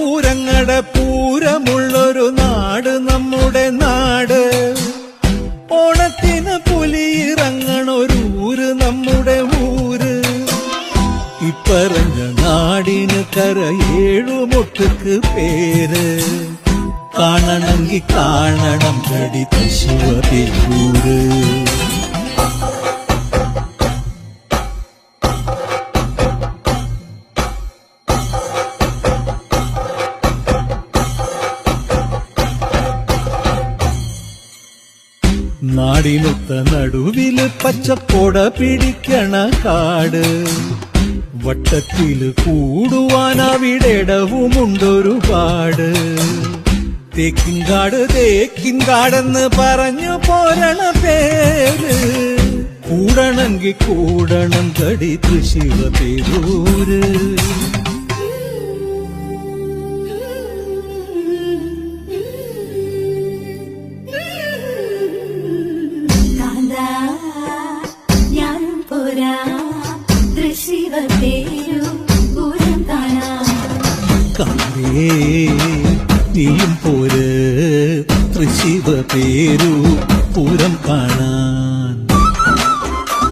പൂരങ്ങളുടെ പൂരമുള്ളൊരു നാട് നമ്മുടെ നാട്. ഓണത്തിന് പുലിയിറങ്ങണൊരൂര് നമ്മുടെ ഊര്. ഇപ്പറഞ്ഞ നാടിന് കരയേഴുമൊട്ടുക്ക് പേര്. കാണണമെങ്കി കാണണം കടി തൃശ്ശിവപേരൂര്. നാടിനൊത്ത നടുവില് പച്ചക്കൊട പിടിക്കണ കാട്. വട്ടത്തില് കൂടുവാൻ അവിടെടവുമുണ്ടൊരുപാട്. തേക്കിൻകാട് തേക്കിൻകാടെന്ന് പറഞ്ഞു പോരണ പേര്. കൂടണമെങ്കിൽ കൂടണം കടി തൃശ്ശിവപേരൂര്. കാവേ നീയും പോര് തൃശ്ശിവപേരൂർ പൂരം കാണാം.